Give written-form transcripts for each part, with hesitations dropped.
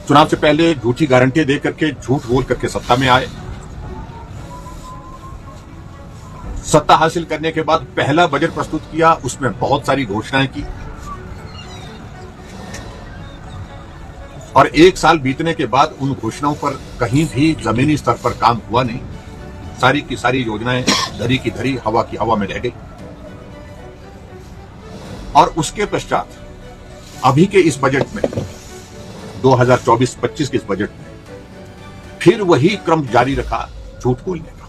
चुनाव से पहले झूठी गारंटी दे करके, झूठ बोल करके सत्ता में आए। सत्ता हासिल करने के बाद पहला बजट प्रस्तुत किया, उसमें बहुत सारी घोषणाएं की और एक साल बीतने के बाद उन घोषणाओं पर कहीं भी जमीनी स्तर पर काम हुआ नहीं। सारी की सारी योजनाएं धरी की धरी, हवा की हवा में रह गई। और उसके पश्चात अभी के इस बजट में 2024-25 के इस बजट में फिर वही क्रम जारी रखा झूठ बोलने का।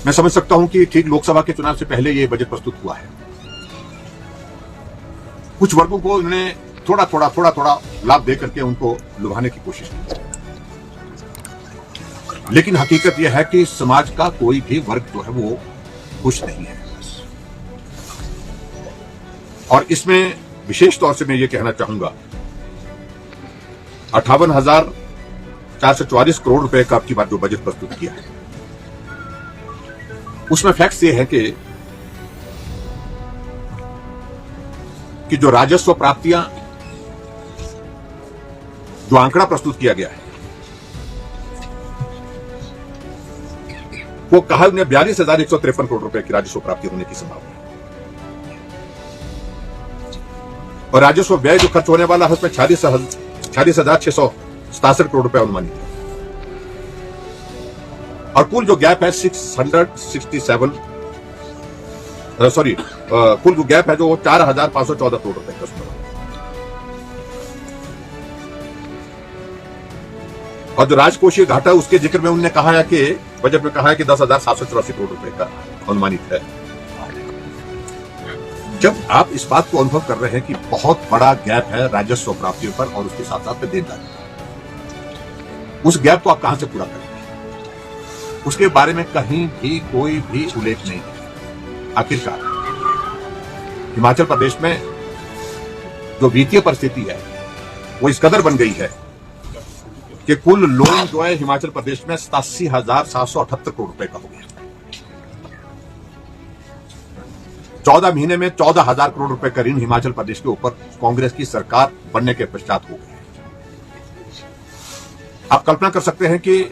मैं समझ सकता हूं कि ठीक लोकसभा के चुनाव से पहले यह बजट प्रस्तुत हुआ है। कुछ वर्गों को इन्होंने थोड़ा थोड़ा लाभ दे करके उनको लुभाने की कोशिश की, लेकिन हकीकत यह है कि समाज का कोई भी वर्ग जो है वो खुश नहीं है। और इसमें विशेष तौर से मैं ये कहना चाहूंगा, 58,444 करोड़ रुपए का आपकी बात जो बजट प्रस्तुत किया है, उसमें फैक्ट्स ये है कि जो राजस्व प्राप्तियां, जो आंकड़ा प्रस्तुत किया गया है, वो कहा उन्हें 42,153 करोड़ रुपए की राजस्व प्राप्ति होने की संभावना है। और राजस्व व्यय जो खर्च होने वाला है उसमें 46,667 करोड़ रुपए अनुमानित है। और कुल जो गैप है 667 कुल जो गैप है जो 4,514 करोड़ रुपए का। और जो राजकोषीय घाटा उसके जिक्र में उन्होंने कहा है कि बजट में कहा है कि 10,784 करोड़ रुपए का अनुमानित है। जब आप इस बात को अनुभव कर रहे हैं कि बहुत बड़ा गैप है राजस्व प्राप्तियों पर और उसके साथ साथ देनदारी, उस गैप को आप कहां से पूरा करेंगे, उसके बारे में कहीं भी कोई भी उल्लेख नहीं है। आखिरकार हिमाचल प्रदेश में जो वित्तीय परिस्थिति है वो इस कदर बन गई है कि कुल लोन जो है हिमाचल प्रदेश में 87,778 करोड़ रुपए का हो गया। 14 महीने में 14,000 करोड़ रुपए का ऋण हिमाचल प्रदेश के ऊपर कांग्रेस की सरकार बनने के पश्चात हो गया। आप कल्पना कर सकते हैं कि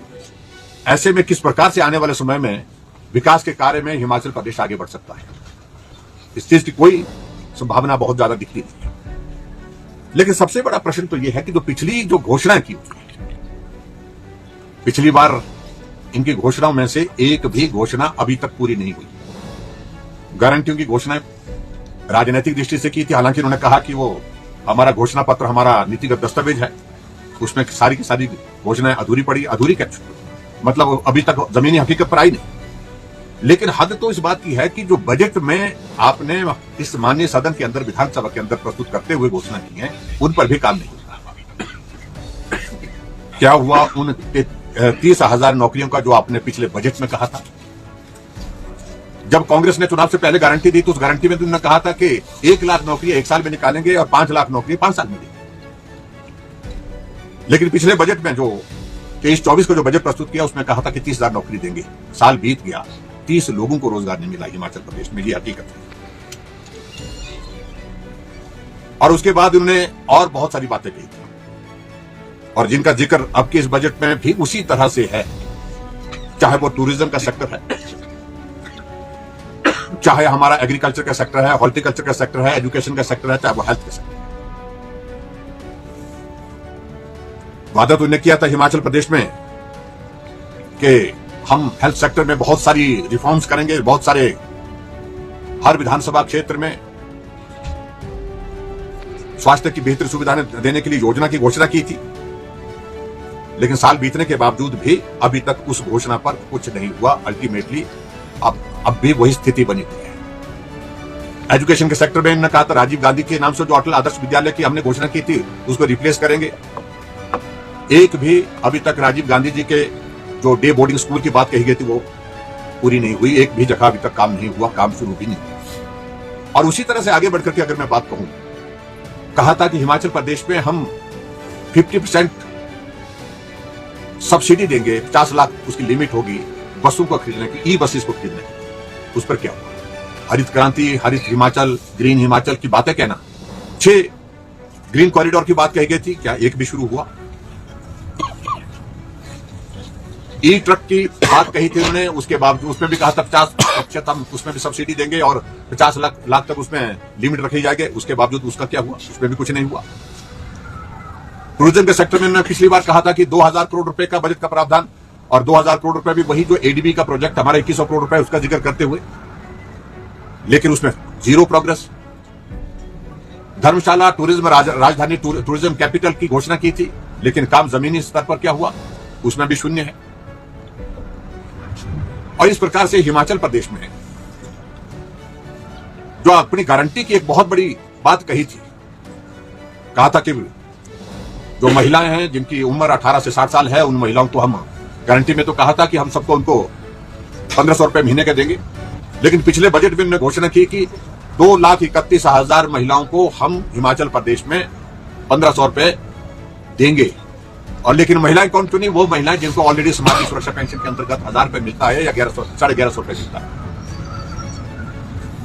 ऐसे में किस प्रकार से आने वाले समय में विकास के कार्य में हिमाचल प्रदेश आगे बढ़ सकता है। इस चीज की कोई संभावना बहुत ज्यादा दिखती नहीं है। लेकिन सबसे बड़ा प्रश्न तो यह है कि जो पिछली जो घोषणाएं की, पिछली बार इनकी घोषणाओं में से एक भी घोषणा अभी तक पूरी नहीं हुई। गारंटियों की घोषणाएं राजनीतिक दृष्टि से की थी, हालांकि उन्होंने कहा कि वो हमारा घोषणा पत्र हमारा नीतिगत दस्तावेज है, उसमें सारी की सारी घोषणाएं अधूरी पड़ी। अधूरी क्या, मतलब अभी तक जमीनी हकीकत पर आई नहीं। लेकिन हद तो इस बात की है कि जो बजट में आपने इस माननीय सदन के अंदर, विधानसभा के अंदर प्रस्तुत करते हुए घोषणा की है, उन पर भी काम नहीं हुआ। क्या हुआ उन 30,000 नौकरियों का जो आपने पिछले बजट में कहा था? जब कांग्रेस ने चुनाव से पहले गारंटी दी तो उस गारंटी में तुमने कहा था कि 1 लाख नौकरी 1 साल में निकालेंगे और 5 लाख नौकरी 5 साल में देंगे। लेकिन पिछले बजट में जो 23-24 को जो बजट प्रस्तुत किया उसमें कहा था कि 30,000 नौकरी देंगे। साल बीत गया, 30 लोगों को रोजगार नहीं मिला हिमाचल प्रदेश में, ये हकीकत है। और उसके बाद उन्होंने और बहुत सारी बातें कही थी और जिनका जिक्र अब के इस बजट में भी उसी तरह से है, चाहे वो टूरिज्म का सेक्टर है, चाहे हमारा एग्रीकल्चर का सेक्टर है, हॉर्टिकल्चर का सेक्टर है, एजुकेशन का सेक्टर है, चाहे वो हेल्थ का सेक्टर है। वादा तो उन्होंने किया था हिमाचल प्रदेश में कि हम हेल्थ सेक्टर में बहुत सारी रिफॉर्म्स करेंगे, बहुत सारे हर विधानसभा क्षेत्र में स्वास्थ्य की बेहतर सुविधाएं देने के लिए योजना की घोषणा की थी। लेकिन साल बीतने के बावजूद भी अभी तक उस घोषणा पर कुछ नहीं हुआ। अल्टीमेटली अब भी वही स्थिति बनी हुई है। एजुकेशन के सेक्टर में इन्होंने कहा था राजीव गांधी के नाम से जो अटल आदर्श विद्यालय की हमने घोषणा की थी उसको रिप्लेस करेंगे। एक भी अभी तक राजीव गांधी जी के जो डे बोर्डिंग स्कूल की बात कही गई थी वो पूरी नहीं हुई। एक भी जगह अभी तक काम नहीं हुआ, काम शुरू भी नहीं हुआ। और उसी तरह से आगे बढ़कर के अगर मैं बात कहूं, कहा था कि हिमाचल प्रदेश में हम 50% सब्सिडी देंगे, 50 लाख उसकी लिमिट होगी बसों को खरीदने की, ई बसेस को खरीदने की। उस पर क्या हुआ? हरित क्रांति, हरित हिमाचल, ग्रीन हिमाचल की बातें कहना, 6 ग्रीन कॉरिडोर की बात कही गई थी, क्या एक भी शुरू हुआ? ई ट्रक की बात कही थी उन्होंने, उसके बावजूद उसमें भी कहा था 50% हम उसमें भी सब्सिडी देंगे और 50 लाख तक उसमें लिमिट रखी जाएगी। उसके बावजूद उसका क्या हुआ? उसमें भी कुछ नहीं हुआ। टूरिज्म के सेक्टर में उन्होंने पिछली बार कहा था कि 2000 करोड़ रुपए का बजट का प्रावधान, और 2000 करोड़ रुपए भी वही जो एडीबी का प्रोजेक्ट हमारा 2100 करोड़ रुपए उसका जिक्र करते हुए, लेकिन उसमें जीरो प्रोग्रेस। धर्मशाला टूरिज्म राजधानी टूरिज्म कैपिटल की घोषणा की थी, लेकिन काम जमीनी स्तर पर क्या हुआ? उसमें भी शून्य है। और इस प्रकार से हिमाचल प्रदेश में जो अपनी गारंटी की एक बहुत बड़ी बात कही थी, कहा था कि जो महिलाएं हैं जिनकी उम्र 18 से 60 साल है, उन महिलाओं को हम गारंटी में तो कहा था कि हम सबको उनको 1500 रुपए महीने के देंगे। लेकिन पिछले बजट में उन्होंने घोषणा की कि 2,31,000 महिलाओं को हम हिमाचल प्रदेश में 1500 रुपए देंगे। और लेकिन महिलाएं कौन चुनी? वो महिलाएं जिनको ऑलरेडी सामाजिक सुरक्षा पेंशन के अंतर्गत 1000 रुपए मिलता है या 1150 रुपए मिलता है,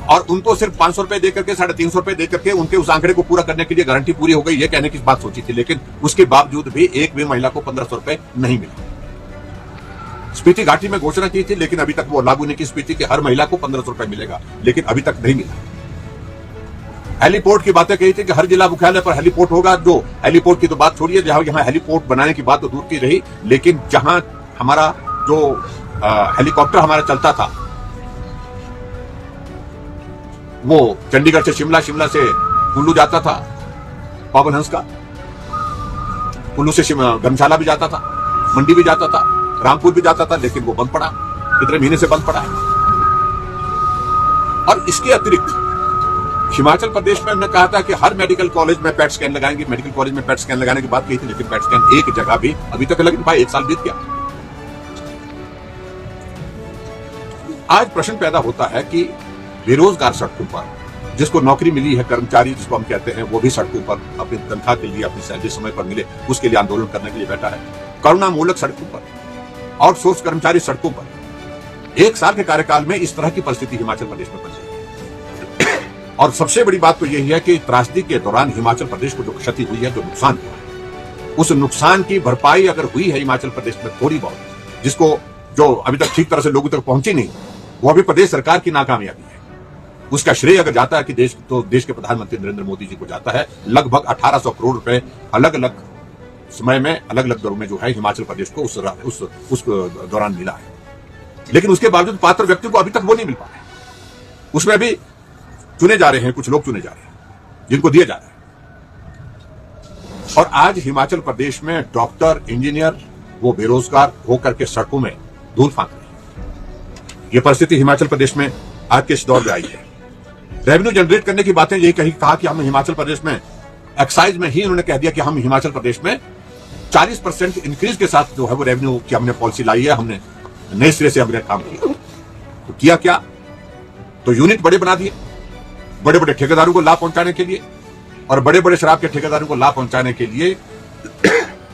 और उनको सिर्फ 500 रुपए देकर के 350 रुपए देकर के उनके उस आंकड़े को पूरा करने के लिए गारंटी पूरी हो गई, ये कहने की बात सोची थी। लेकिन उसके बावजूद भी एक भी महिला को 1500 रुपए नहीं मिला। स्पीति घाटी में घोषणा की थी, लेकिन अभी तक वो लागू नहीं की स्पीति कि हर महिला को 1500 रुपए मिलेगा, लेकिन अभी तक नहीं मिला। हेलीपोर्ट की बातें कही थी कि हर जिला मुख्यालय पर हेलीपोर्ट होगा। जो हेलीपोर्ट की तो बात छोड़िए, जहां यहाँ हेलीपोर्ट बनाने की बात तो दूर की रही, लेकिन जहां हमारा जो हेलीकॉप्टर हमारा चलता था, वो चंडीगढ़ से शिमला, शिमला से कुल्लू जाता था पवन हंस का, कुल्लू से धर्मशाला भी जाता था, मंडी भी जाता था, रामपुर भी जाता था, लेकिन वो बंद पड़ा। कितने महीने से बंद पड़ा है। और इसके अतिरिक्त हिमाचल प्रदेश में हमने कहा था कि हर मेडिकल कॉलेज में पेट स्कैन लगाएंगे। मेडिकल कॉलेज में पेट स्कैन लगाने की बात कही थी, लेकिन पेट स्कैन एक जगह भी अभी तक लगी भाई, 1 साल बीत गया। आज प्रश्न पैदा होता है कि बेरोजगार सड़कों पर, जिसको नौकरी मिली है, कर्मचारी जिसको हम कहते हैं, वो भी सड़कों पर अपनी तनख्वाह के लिए, अपनी सैलरी समय पर मिले उसके लिए आंदोलन करने के लिए बैठा है। करुणामूलक सड़कों पर, आउटसोर्स कर्मचारी सड़कों पर। 1 साल के कार्यकाल में इस तरह की परिस्थिति हिमाचल प्रदेश में बन गई। और सबसे बड़ी बात तो यही है कि त्रासदी के दौरान हिमाचल प्रदेश को जो क्षति हुई है, जो नुकसान हुआ है, उस नुकसान की भरपाई अगर हुई है हिमाचल प्रदेश में थोड़ी बहुत, जिसको जो अभी तक ठीक तरह से लोगों तक पहुंची नहीं, वो अभी प्रदेश सरकार की नाकामयाबी है। उसका श्रेय अगर जाता है कि देश के प्रधानमंत्री नरेंद्र मोदी जी को जाता है। लगभग 1800 करोड़ रुपए अलग अलग समय में, अलग अलग दरों में जो है हिमाचल प्रदेश को उस दौरान मिला है। लेकिन उसके बावजूद पात्र व्यक्ति को अभी तक वो नहीं मिल पा रहा है। उसमें भी चुने जा रहे हैं, कुछ लोग चुने जा रहे हैं जिनको दिया जा रहा है। और आज हिमाचल प्रदेश में डॉक्टर, इंजीनियर वो बेरोजगार होकर के सड़कों में धूल फांक रहे हैं। ये परिस्थिति हिमाचल प्रदेश में आज के इस दौर में आई है। रेवेन्यू जनरेट करने की बातें यही कहा कि हम हिमाचल प्रदेश में एक्साइज में ही उन्होंने कह दिया कि हम हिमाचल प्रदेश में 40% इंक्रीज के साथ जो है वो रेवेन्यू की हमने पॉलिसी लाई है, हमने नए सिरे से हमने काम किया। तो किया क्या? तो यूनिट बड़े बना दिए, बड़े बड़े ठेकेदारों को लाभ पहुंचाने के लिए, और बड़े बड़े शराब के ठेकेदारों को लाभ पहुंचाने के लिए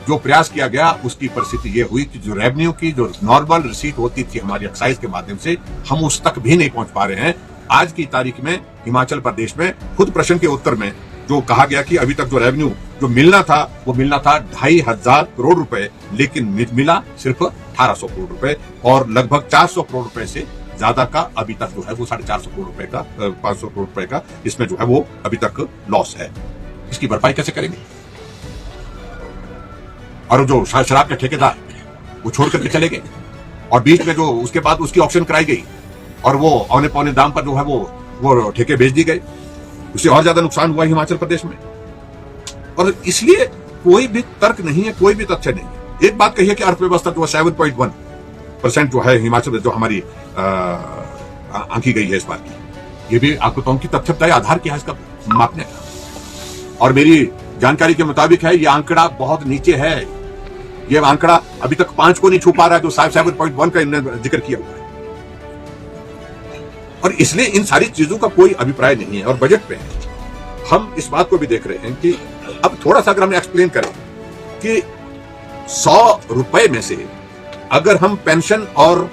जो प्रयास किया गया, उसकी परिस्थिति ये हुई कि जो रेवेन्यू की जो नॉर्मल रिसीट होती थी हमारी एक्साइज के माध्यम से, हम उस तक भी नहीं पहुंच पा रहे हैं। आज की तारीख में हिमाचल प्रदेश में खुद प्रश्न के उत्तर में जो कहा गया कि अभी तक जो रेवेन्यू जो मिलना था वो मिलना था 2500 करोड़ रुपए, लेकिन मिला सिर्फ 1800 करोड़ रुपए, और लगभग 400 करोड़ रुपए से ज्यादा का अभी तक जो है वो 450 करोड़ रुपए का, 500 करोड़ रुपए का इसमें जो है वो अभी तक लॉस है। इसकी भरपाई कैसे करेंगे? और जो शराब के ठेकेदार वो छोड़ करके चले गए, और बीच में जो उसके बाद उसकी ऑक्शन कराई गई और वो औने पौने दाम पर जो है वो ठेके बेच दी गए, उससे और ज्यादा नुकसान हुआ हिमाचल प्रदेश में। और इसलिए कोई भी तर्क नहीं है, कोई भी तथ्य नहीं है। एक बात कही कि अर्थव्यवस्था जो 7.1% जो है हिमाचल जो हमारी आंकी गई है इस बार की, ये भी आंकड़ों की तथ्यता आधार क्या है इसका मापने का। और मेरी जानकारी के मुताबिक है ये आंकड़ा बहुत नीचे है। ये आंकड़ा अभी तक 5 को नहीं छू पा रहा है, जो 7.1 का इन्होंने जिक्र किया हुआ है। और इसलिए इन सारी चीजों का कोई अभिप्राय नहीं है। और बजट पे हम इस बात को भी देख रहे हैं कि अब थोड़ा सा अगर हम एक्सप्लेन करें कि 100 रुपए में से अगर हम पेंशन और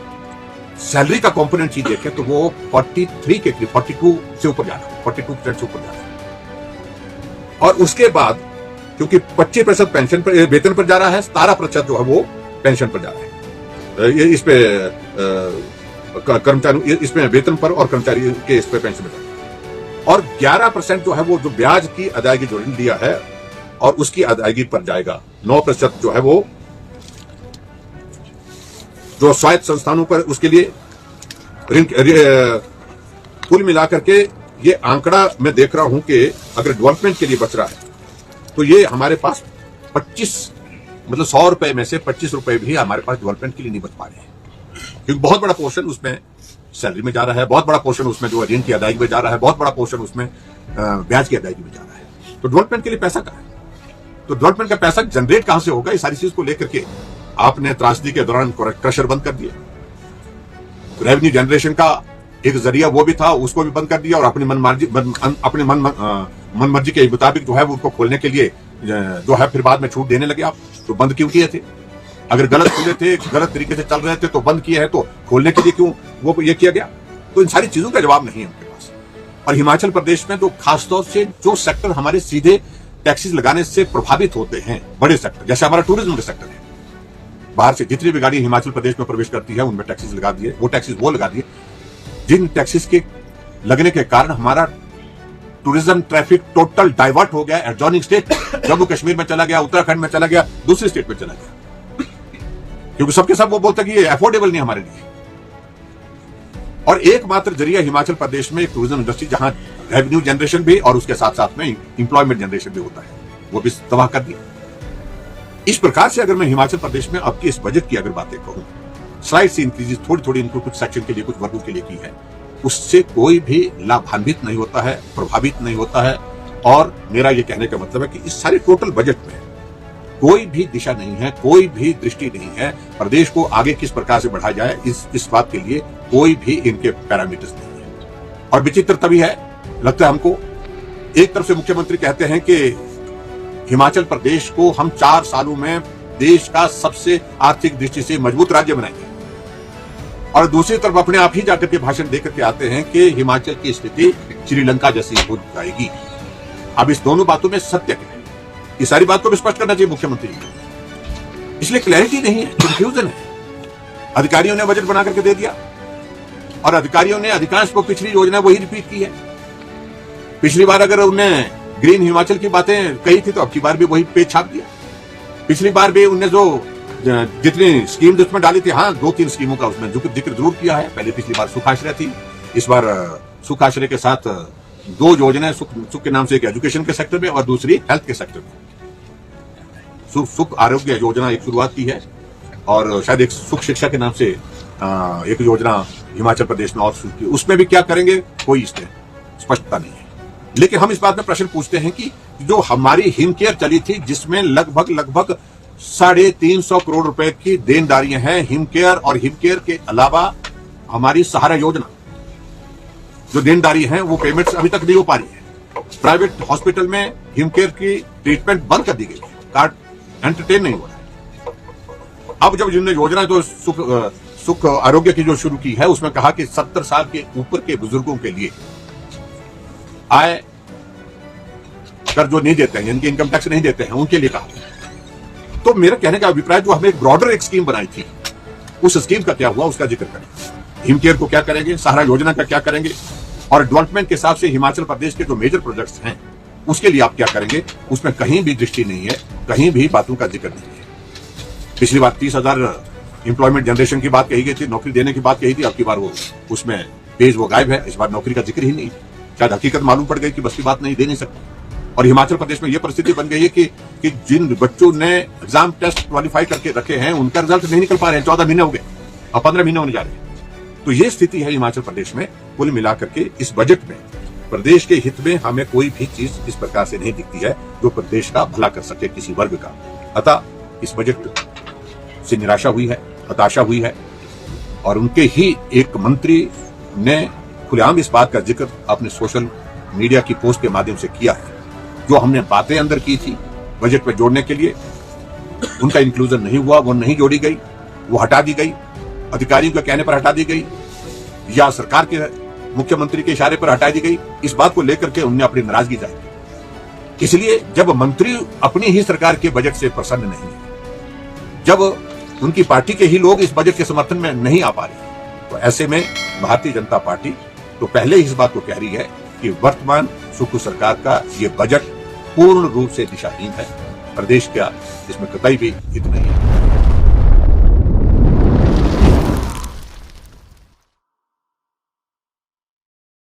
सैलरी का कंपोनेंट ही देखें तो वो 43 के करीब, 42 से ऊपर जा रहा है, 42% से ऊपर जा रहा है। और उसके बाद क्योंकि 25% पेंशन पर, वेतन पर जा रहा है, 17% जो है वो पेंशन पर जा रहा है। इस पे कर्मचारी इसमें वेतन पर और कर्मचारी के इस पे पेंशन में, और 11% जो है वो जो ब्याज की अदायगी जो ऋण लिया है और उसकी अदायगी पर जाएगा। 9% जो है वो जो स्वायत्त संस्थानों पर उसके लिए ऋण, कुल मिलाकर के ये आंकड़ा मैं देख रहा हूं कि अगर डेवलपमेंट के लिए बच रहा है तो ये हमारे पास 25 मतलब 100 रुपए में से 25 रुपए भी हमारे पास डेवलपमेंट के लिए नहीं बच पा रहे हैं, क्योंकि बहुत बड़ा पोर्शन उसमें सैलरी में जा रहा है, बहुत बड़ा पोर्शन उसमें जो ऋण की अदायगी में जा रहा है, बहुत बड़ा पोर्शन उसमें ब्याज की अदायगी में जा रहा है। तो डेवलपमेंट के लिए पैसा कहां है? तो डेवलपमेंट का पैसा जनरेट कहां से होगा? इस सारी चीज को लेकर के आपने त्रासदी के दौरान क्रशर बंद कर दिया, रेवेन्यू जनरेशन का एक जरिया वो भी था, उसको भी बंद कर दिया, और अपनी मनमर्जी के मुताबिक जो है वो उनको खोलने के लिए जो है फिर बाद में छूट देने लगे आप। तो बंद क्यों किए थे? अगर गलत खुले थे, गलत तरीके से चल रहे थे तो बंद किए हैं, तो खोलने के लिए क्यों वो ये किया गया? तो इन सारी चीजों का जवाब नहीं है उनके पास। और हिमाचल प्रदेश में तो खासतौर से जो सेक्टर हमारे सीधे टैक्सेस लगाने से प्रभावित होते हैं, बड़े सेक्टर, जैसे हमारा टूरिज्म का सेक्टर है, बाहर से जितनी भी गाड़ी हिमाचल प्रदेश में प्रवेश करती है उनमें टैक्सेस लगा दिए, वो टैक्सेस वो लगा दिए जिन टैक्सेस के लगने के कारण हमारा टूरिज्म ट्रैफिक टोटल डाइवर्ट हो गया, एडजॉइनिंग स्टेट जम्मू कश्मीर में चला गया, उत्तराखंड में चला गया, दूसरी स्टेट में चला गया, क्योंकि सबके सब वो बोलते कि ये अफोर्डेबल नहीं हमारे लिए। और एकमात्र जरिया हिमाचल प्रदेश में एक टूरिज्म इंडस्ट्री जहां रेवेन्यू जनरेशन भी और उसके साथ साथ में इंप्लॉयमेंट जनरेशन भी होता है, वो भी तबाह कर दी। इस प्रकार से अगर मैं हिमाचल प्रदेश में अब की इस बजट की अगर बातें कहूं, स्लाइड से इंक्रीजेस थोड़ी थोड़ी इनको कुछ सेक्शन के लिए, कुछ वर्गों के लिए की है, उससे कोई भी लाभान्वित नहीं होता है, प्रभावित नहीं होता है। और मेरा ये कहने का मतलब है कि इस सारे टोटल बजट में कोई भी दिशा नहीं है, कोई भी दृष्टि नहीं है, प्रदेश को आगे किस प्रकार से बढ़ाया जाए इस बात के लिए कोई भी इनके पैरामीटर्स नहीं है। और विचित्र तभी है, लगता है हमको, एक तरफ से मुख्यमंत्री कहते हैं कि हिमाचल प्रदेश को हम 4 सालों में देश का सबसे आर्थिक दृष्टि से मजबूत राज्य बनाएंगे, और दूसरी तरफ अपने आप ही जाकर के भाषण देकर के आते हैं कि हिमाचल की स्थिति श्रीलंका जैसी हो जाएगी। अब इस दोनों बातों में सत्य क्या है? ये सारी बात को भी स्पष्ट करना चाहिए मुख्यमंत्री को। इसलिए क्लैरिटी नहीं है, कंफ्यूजन है। अधिकारियों ने बजट बना करके दे दिया, और अधिकारियों ने अधिकांश को पिछली योजना वही रिपीट की है। पिछली बार अगर उन्हें ग्रीन हिमाचल की बातें कही थी तो अब की बार भी वही पेज छाप दिया। पिछली बार भी उन्हें जो जितनी स्कीम उसमें डाली थी, हाँ 2-3 स्कीमों का उसमें जिक्र जरूर किया है। पहले पिछली बार सुख आश्रय थी, इस बार सुख आश्रय के साथ 2 योजनाएं, सुख के नाम से, एक एजुकेशन के सेक्टर में और दूसरी हेल्थ के सेक्टर में। सुख आरोग्य योजना एक शुरुआत की है, और शायद एक सुख शिक्षा के नाम से एक योजना हिमाचल प्रदेश में और शुरू की। उसमें भी क्या करेंगे कोई इसमें स्पष्टता नहीं है। लेकिन हम इस बात में प्रश्न पूछते हैं कि जो हमारी हिमकेयर चली थी, जिसमें लगभग 350 करोड़ रुपए की देनदारियां हैं हिमकेयर, और हिमकेयर के अलावा हमारी सहारा योजना जो देनदारी है वो पेमेंट्स अभी तक नहीं हो पा रही है। प्राइवेट हॉस्पिटल में हिमकेयर की ट्रीटमेंट बंद कर दी गई है, कार्ड एंटरटेन नहीं हो रहा है। अब जब जिन्होंने योजना जो सुख आरोग्य की जो शुरू की है, उसमें कहा कि 70 साल के ऊपर के बुजुर्गों के लिए आय कर जो नहीं देते हैं, इनके इनकम टैक्स नहीं देते हैं, उनके लिए कहा। तो मेरा कहने का अभिप्राय, जो हमें एक ब्रॉडर एक स्कीम बनाई थी, उस स्कीम का क्या हुआ उसका जिक्र करें। हिमकेयर को क्या करेंगे, सहारा योजना का क्या करेंगे, और डेवलपमेंट के हिसाब से हिमाचल प्रदेश के जो मेजर प्रोजेक्ट्स हैं उसके लिए आप क्या करेंगे, उसमें कहीं भी दृष्टि नहीं है, कहीं भी बातों का जिक्र नहीं है। पिछली बार 30,000 एम्प्लॉयमेंट जनरेशन की बात कही गई थी, नौकरी देने की बात कही थी, अब की बार वो उसमें पेज वो गायब है। इस बार नौकरी का जिक्र ही नहीं, शायद हकीकत मालूम पड़ गई कि बस की बात नहीं, दे नहीं सकते। और हिमाचल प्रदेश में यह परिस्थिति बन गई है कि जिन बच्चों ने एग्जाम टेस्ट क्वालिफाई करके रखे हैं उनका रिजल्ट नहीं निकल पा रहे हैं। 14 महीने हो गए, अब 15 महीने होने जा रहे हैं। तो ये स्थिति है हिमाचल प्रदेश में। कुल मिलाकर के इस बजट में प्रदेश के हित में हमें कोई भी चीज इस प्रकार से नहीं दिखती है जो प्रदेश का भला कर सके, किसी वर्ग का। अतः इस बजट से निराशा हुई है, हताशा हुई है, और उनके ही एक मंत्री ने खुलेआम इस बात का जिक्र अपने सोशल मीडिया की पोस्ट के माध्यम से किया है। जो हमने बातें अंदर की थी बजट में जोड़ने के लिए, उनका इंक्लूजन नहीं हुआ, वो नहीं जोड़ी गई, वो हटा दी गई, अधिकारियों के कहने पर हटा दी गई, या सरकार के मुख्यमंत्री के इशारे पर हटा दी गई। इस बात को लेकर के उन्होंने अपनी नाराजगी जाहिर की। इसलिए जब मंत्री अपनी ही सरकार के बजट से प्रसन्न नहीं है, जब उनकी पार्टी के ही लोग इस बजट के समर्थन में नहीं आ पा रहे। तो ऐसे में भारतीय जनता पार्टी तो पहले ही इस बात को कह रही है कि वर्तमान सुक्खू सरकार का ये बजट पूर्ण रूप से दिशाहीन है। प्रदेश का इसमें कतई भी हित नहीं है।